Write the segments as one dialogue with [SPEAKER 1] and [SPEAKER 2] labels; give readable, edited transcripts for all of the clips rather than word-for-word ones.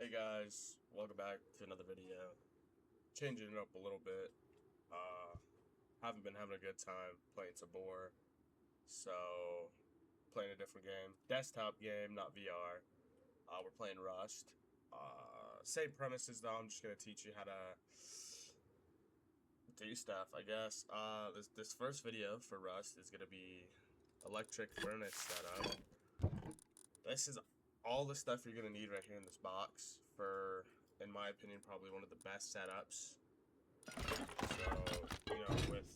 [SPEAKER 1] Hey guys, welcome back to another video. Changing it up a little bit. Haven't been having a good time playing Tabor, so playing a different game. Desktop game, not VR. We're playing Rust. Same premises though, I'm just gonna teach you how to do stuff, I guess. This first video for Rust is gonna be electric furnace setup. This is all the stuff you're gonna need right here in this box for, in my opinion, probably one of the best setups. So, with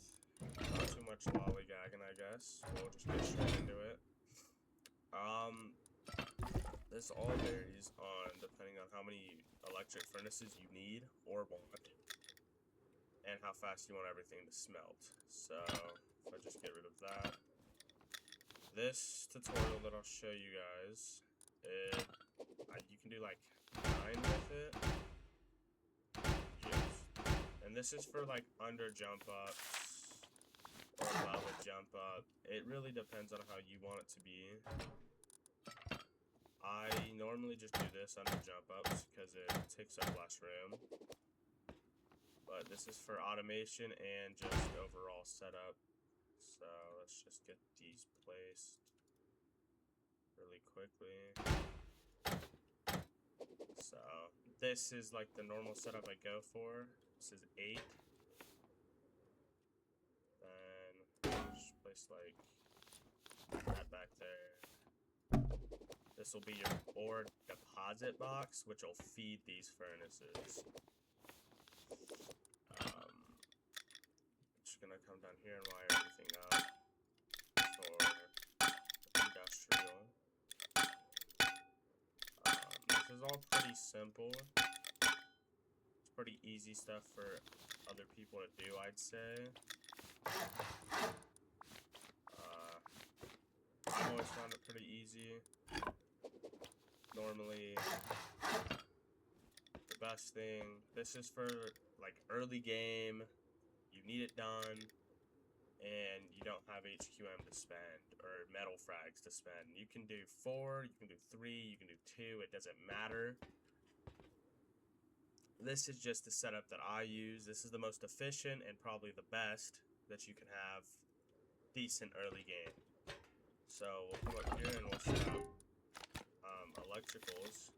[SPEAKER 1] not too much lollygagging, I guess, we'll just get straight into it. This all varies on depending on how many electric furnaces you need or want, and how fast you want everything to smelt. So, if I just get rid of that, this tutorial that I'll show you guys, you can do like 9 with it. Yes. And this is for like under jump ups or above a jump up. It really depends on how you want it to be. I normally just do this under jump ups because it takes up less room. But this is for automation and just overall setup. So let's just get these placed really quickly. So this is like the normal setup I go for. This is 8. Then just place like that back there. This will be your ore deposit box, which will feed these furnaces. Just gonna come down here and wire everything up for industrial. This is all pretty simple. It's pretty easy stuff for other people to do, I'd say. I've always found it pretty easy. Normally, the best thing, this is for like early game, you need it done, and you don't have HQM to spend, or metal frags to spend. You can do 4, you can do 3, you can do 2, it doesn't matter. This is just the setup that I use. This is the most efficient and probably the best that you can have decent early game. So we'll come up here and we'll set up electricals.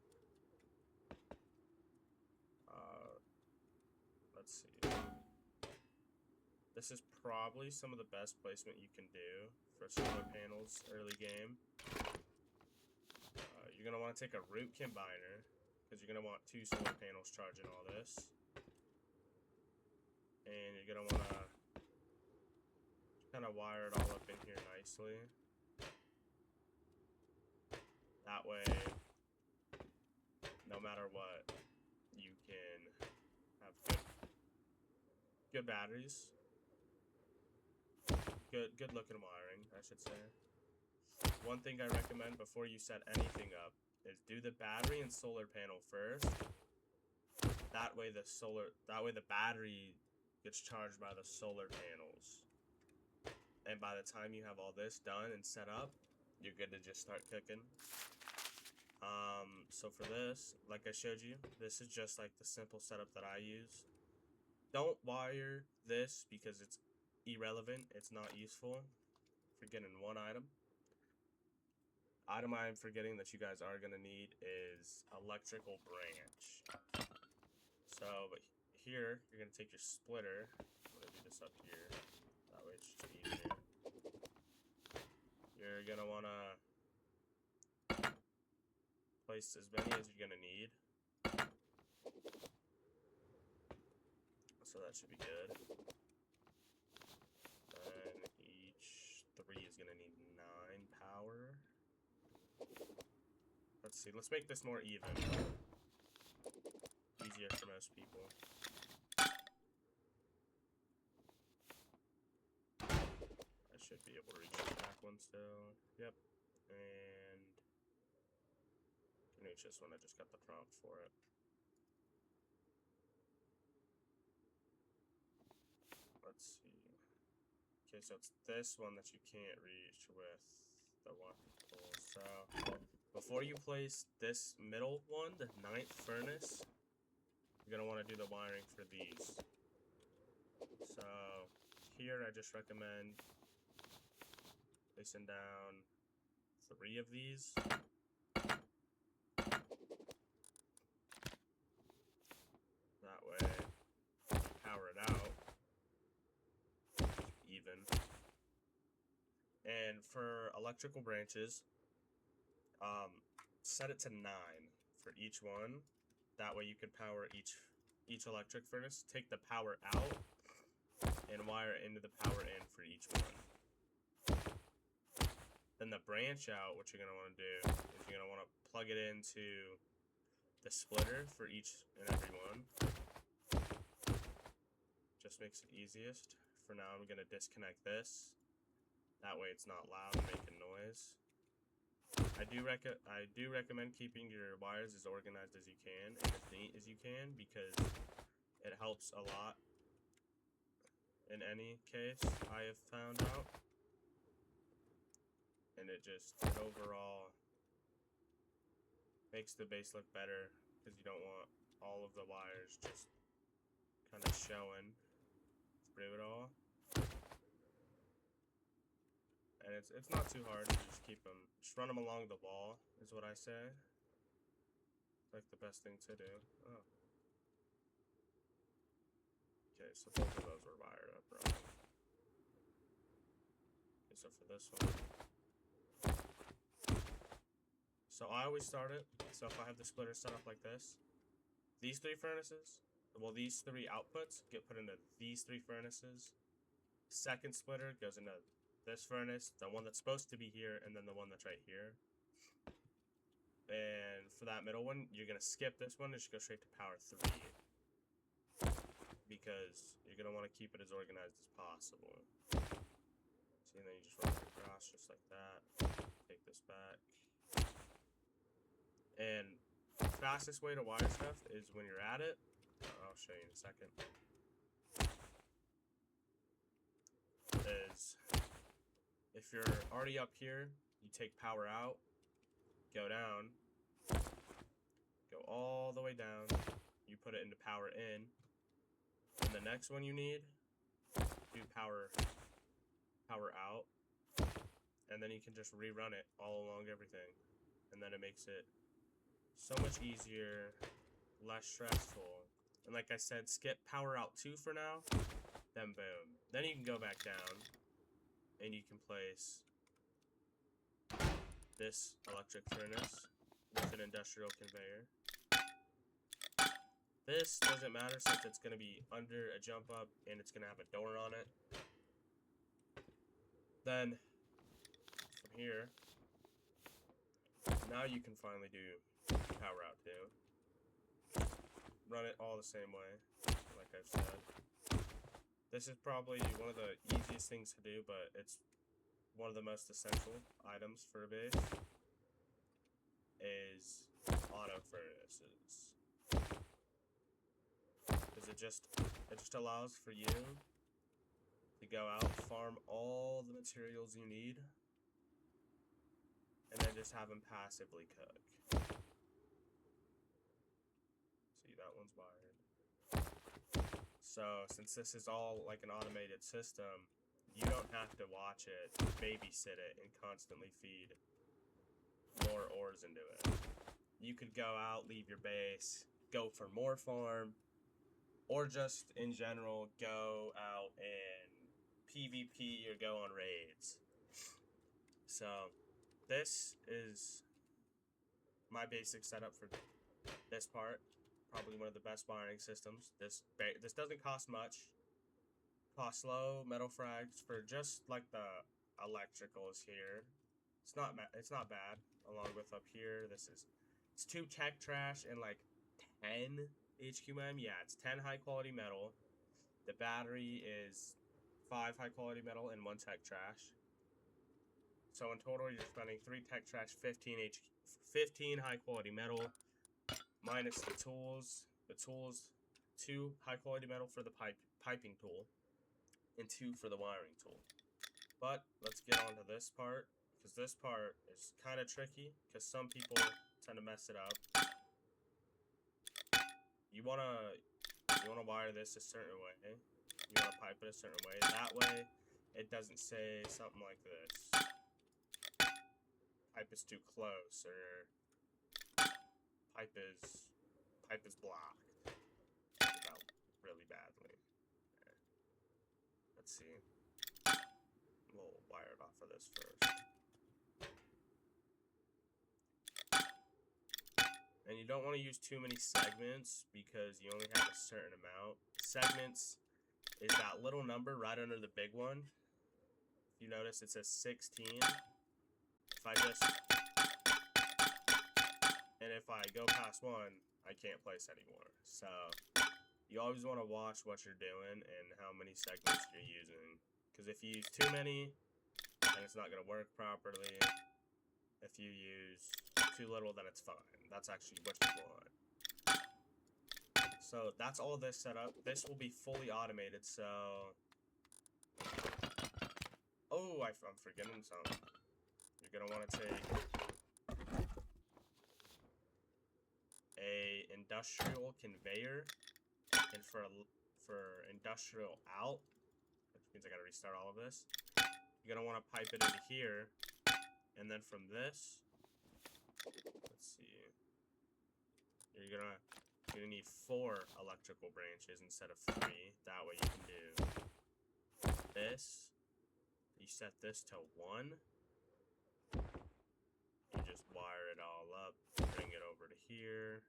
[SPEAKER 1] Let's see. This is probably some of the best placement you can do for solar panels early game. You're going to want to take a root combiner, because you're going to want 2 solar panels charging all this. And you're going to want to kind of wire it all up in here nicely. That way, no matter what, you can have good batteries. Good looking wiring, I should say. One thing I recommend before you set anything up is do the battery and solar panel first. That way the battery gets charged by the solar panels. And by the time you have all this done and set up, you're good to just start cooking. So for this, like I showed you, this is just like the simple setup that I use. Don't wire this because it's irrelevant. It's not useful. Forgetting one item. Item I'm forgetting that you guys are going to need is electrical branch. So, but here, you're going to take your splitter. I'm going to do this up here. That way it's just easier. You're going to want to place as many as you're going to need. So that should be good. And each 3 is going to need 9 power. Let's see, let's make this more even. Easier for most people. I should be able to reach the back one still. Yep. And can reach this one, I just got the prompt for it. Let's see. Okay, so it's this one that you can't reach with the one pull. So before you place this middle one, the 9th furnace, you're going to want to do the wiring for these. So here I just recommend placing down 3 of these. That way, power it out even. And for electrical branches, set it to 9 for each one. That way you can power each electric furnace. Take the power out and wire it into the power in for each one. Then the branch out, what you're going to want to do is you're going to want to plug it into the splitter for each and every one. Just makes it easiest. For now, I'm going to disconnect this. That way it's not loud and making noise. I do recommend keeping your wires as organized as you can and as neat as you can, because it helps a lot in any case, I have found out. And it overall makes the base look better, because you don't want all of the wires just kind of showing through it all. And it's not too hard to just just run them along the wall, is what I say. It's like the best thing to do. Oh. Okay, so both of those were wired up wrong. Okay, so for this one. So I always start it, so if I have the splitter set up like this, these 3 furnaces, well, these 3 outputs get put into these 3 furnaces. Second splitter goes into this furnace, the one that's supposed to be here, and then the one that's right here. And for that middle one, you're going to skip this one and just go straight to power 3. Because you're going to want to keep it as organized as possible. See, and then you just run it across just like that. Take this back. And the fastest way to wire stuff is when you're at it. I'll show you in a second. Is if you're already up here, you take power out, go down, go all the way down, you put it into power in, and the next one you need, do power out, and then you can just rerun it all along everything, and then it makes it so much easier, less stressful. And like I said, skip power out 2 for now, then boom. Then you can go back down, and you can place this electric furnace with an industrial conveyor. This doesn't matter since it's going to be under a jump up and it's going to have a door on it. Then, from here, now you can finally do power out too. Run it all the same way, like I've said. This is probably one of the easiest things to do, but it's one of the most essential items for a base, is auto furnaces. Because it just allows for you to go out, farm all the materials you need, and then just have them passively cook. See, that one's wired. So, since this is all like an automated system, you don't have to watch it, babysit it, and constantly feed more ores into it. You could go out, leave your base, go for more farm, or just in general go out and PvP or go on raids. So this is my basic setup for this part. Probably one of the best wiring systems. This doesn't cost much. Costs low. Metal frags for just like the electricals here. It's not bad. Along with up here, it's 2 tech trash and like 10 HQM. Yeah, it's 10 high quality metal. The battery is 5 high quality metal and 1 tech trash. So in total, you're spending 3 tech trash, 15 high quality metal, minus the tools. The tools, 2 high quality metal for the piping tool, and 2 for the wiring tool. But let's get on to this part, because this part is kind of tricky, because some people tend to mess it up. You wanna wire this a certain way. You wanna pipe it a certain way. That way, it doesn't say something like this. Pipe is too close, or pipe is blocked. Out really badly. Okay. Let's see. We'll wire it off of this first. And you don't want to use too many segments because you only have a certain amount. Segments is that little number right under the big one. If you notice, it says 16. If I go past one, I can't place anymore. So you always want to watch what you're doing and how many segments you're using. Because if you use too many, then it's not going to work properly. If you use too little, then it's fine. That's actually what you want. So that's all this setup. This will be fully automated, so... Oh, I'm forgetting something. You're going to want to take a industrial conveyor, and for industrial out, which means I got to restart all of this, you're going to want to pipe it into here, and then from this, let's see, you're gonna need 4 electrical branches instead of 3. That way you can do this. You set this to 1. You just wire it all up. Bring it over to here.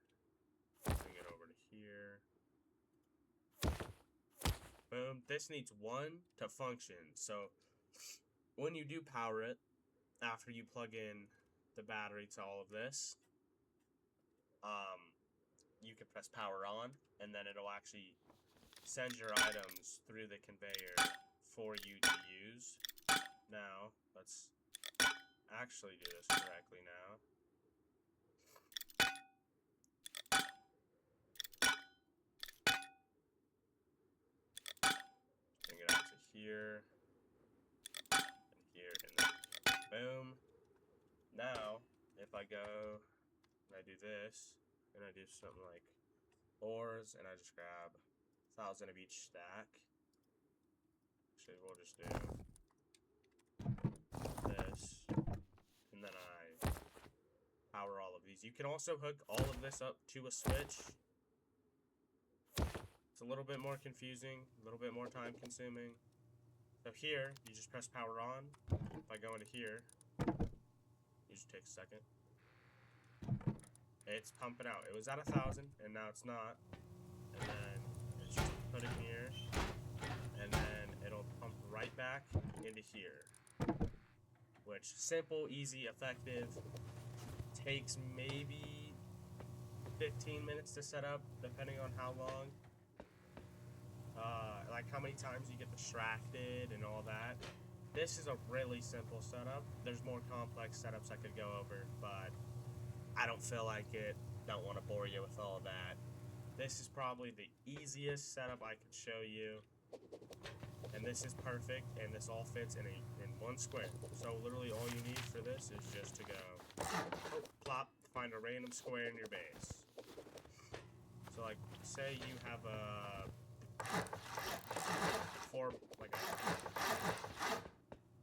[SPEAKER 1] Bring it over to here. Boom. This needs 1 to function. So when you do power it, after you plug in the battery to all of this, you can press power on, and then it'll actually send your items through the conveyor for you to use. Now, let's actually do this correctly now. Bring it out to here, and here, and then boom. Now, if I go and I do this, and I do something like ores, and I just grab 1,000 of each stack. Actually, we'll just do this, and then I power all of these. You can also hook all of this up to a switch. It's a little bit more confusing, a little bit more time consuming. So here, you just press power on. If I go into here, usually takes a second. It's pumping out. It was at 1,000, and now it's not. And then it's just put it here, and then it'll pump right back into here. Which, simple, easy, effective. Takes maybe 15 minutes to set up, depending on how long. Like how many times you get distracted and all that. This is a really simple setup. There's more complex setups I could go over, but I don't feel like it. Don't want to bore you with all that. This is probably the easiest setup I could show you. And this is perfect, and this all fits in one square. So literally all you need for this is just to go plop, find a random square in your base. So like, say you have a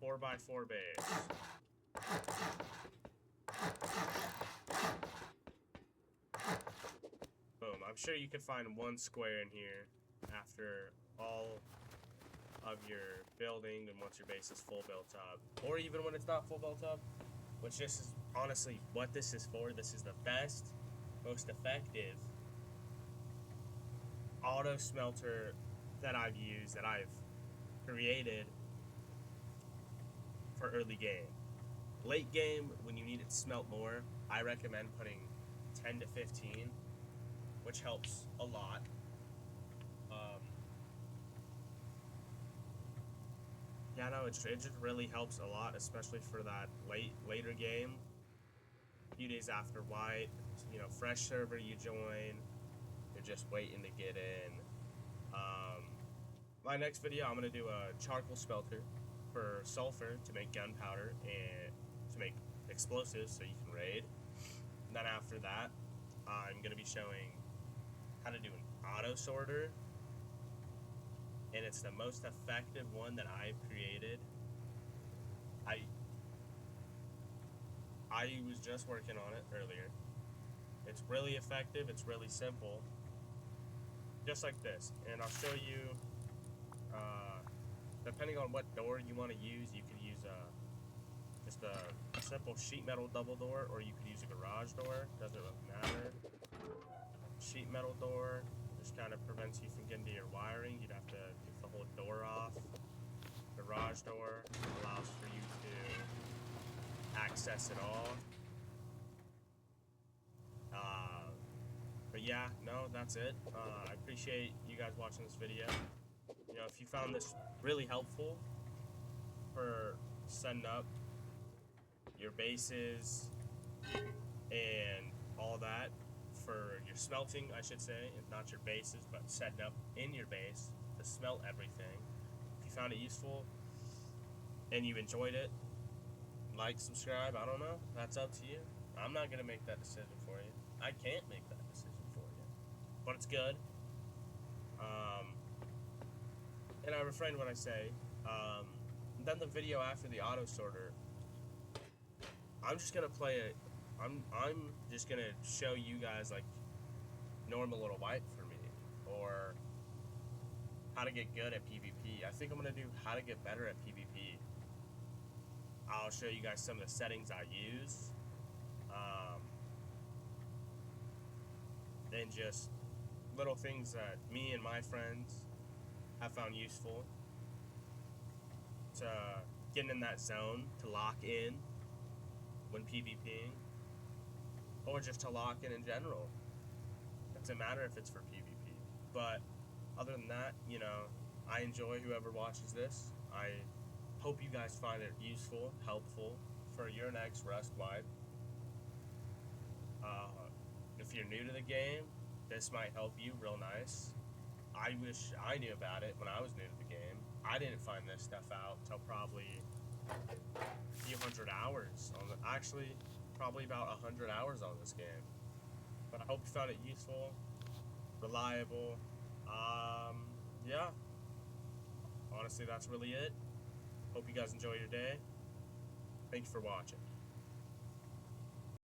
[SPEAKER 1] 4x4 base. Boom. I'm sure you could find one square in here after all of your building and once your base is full built up. Or even when it's not full built up, which this is honestly what this is for. This is the best, most effective auto smelter that I've used, that I've created for early game. Late game, when you need it to smelt more, I recommend putting 10 to 15, which helps a lot. Yeah, no, it just really helps a lot, especially for that later game. A few days after white, fresh server you join, you're just waiting to get in. My next video, I'm gonna do a charcoal smelter for sulfur to make gunpowder, and make explosives so you can raid. And then after that, I'm going to be showing how to do an auto sorter, and it's the most effective one that I've created. I was just working on it earlier. It's really effective, it's really simple, just like this. And I'll show you, depending on what door you want to use, you could use just a simple sheet metal double door, or you could use a garage door, doesn't really matter. Sheet metal door just kind of prevents you from getting to your wiring. You'd have to take the whole door off. Garage door allows for you to access it all. But yeah, no, that's it. I appreciate you guys watching this video. You know, if you found this really helpful for setting up your bases and all that, for your smelting, I should say, not your bases, but setting up in your base to smelt everything. If you found it useful and you enjoyed it, like, subscribe, I don't know, that's up to you. I'm not gonna make that decision for you. I can't make that decision for you, but it's good. And I refrain when I say, then the video after the auto sorter, I'm just gonna play it. I'm just gonna show you guys like normal little wipe for me, or how to get good at PvP. I think I'm gonna do how to get better at PvP. I'll show you guys some of the settings I use, and just little things that me and my friends have found useful to getting in that zone, to lock in when PvPing, or just to lock in general. It doesn't matter if it's for PvP. But other than that, you know, I enjoy whoever watches this. I hope you guys find it useful, helpful for your next Rust wipe. If you're new to the game, this might help you real nice. I wish I knew about it when I was new to the game. I didn't find this stuff out until probably a few hundred hours on actually probably about 100 hours on this game. But I hope you found it useful, reliable. Yeah. Honestly, that's really it. Hope you guys enjoy your day. Thank you for watching.